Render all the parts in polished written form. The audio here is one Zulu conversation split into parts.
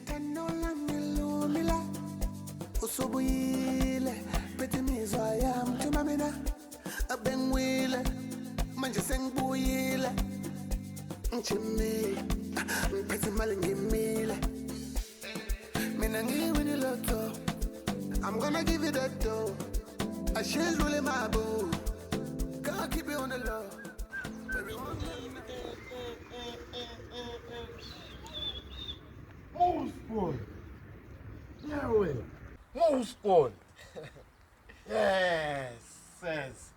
Tanola milumila usubuyile phethe imizwa yami thuma mina abengwile manje sengibuyile ngijimile ngiphethe imali ngimile mina ngiwini lotto I'm gonna give you that dough I shall roll in my boo gotta keep it on the low Moospoon. Yeah, well. Moospoon. Yes, yes.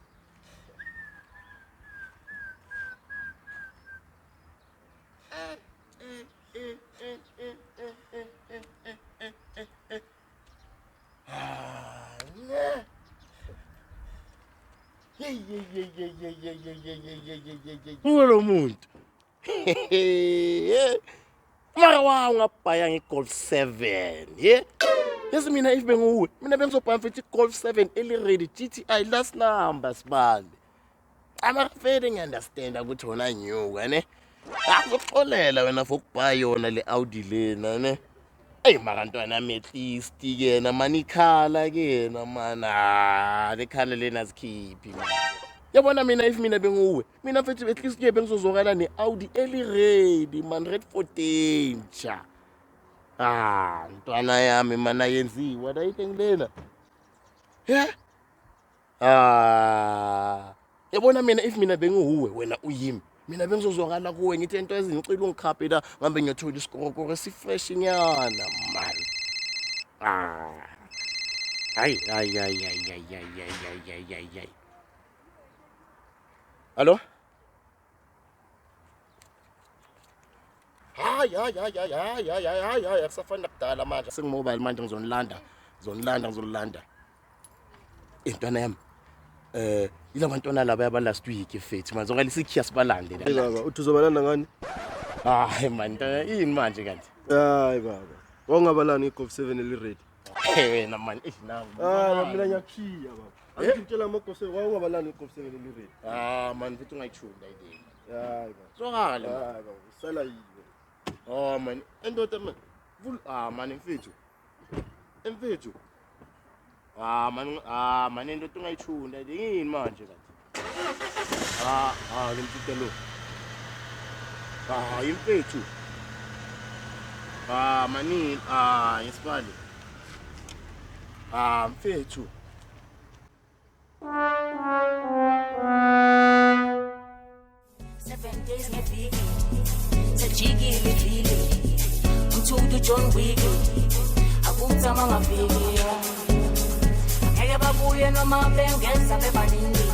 Ngulo muntu. Mara wa ngabhaya ngeGolf 7, yeah? Yazi mina if benguwe, mina bengizobhaya mfethu iGolf 7 eli-ready GTI last number sibali. I'm fair understand ukuthi wona nyuka ne. Akuxolela wena fokubhaya yona le Audi lena ne. Ey makantwana at least ke na mani khala ke na mana le khala lena zikhiphi. Yabona mina if mina benguwe, mina mfethu at least ke bengizozokala ne Audi eli-ready man red for danger. Ntwana yami mana yenziwa dayithe ngilena. Yeah? Yabona mina if mina benguwe wena uyimi. Mina bengizozwakala kuwe ngithi into ezingicila ungikhaphe la ngambe ngiyothola isikoro esifresh nyana man. Hayi. Hallo? Hayi akusafani nakudala manje sengimobile manje ngizonilanda intwana yami yila bantwana laba yaba last week efethi manje ngalisikhiya sibalande la. Hey baba uthi uzobalanda ngani? Hayi man yini manje kanti? Hayi baba wangabalani iGolf 7 eli-ready? Wena man nami. Mina ngiyakhiya baba angitshela amaGolf 7 wangabalani iGolf 7 eli-ready? Man futhi ungayithunda idini. Hayi baba Zwakala. hayi baba usala yini? Man endoda man man mfethu man endoda ungayithunda yini manje kanti? Le mfutho lo. Imfethu. Mani yesibali. Mfethu. John Wick akutama ngafiki ngeke babuye noma bengeza bebaningi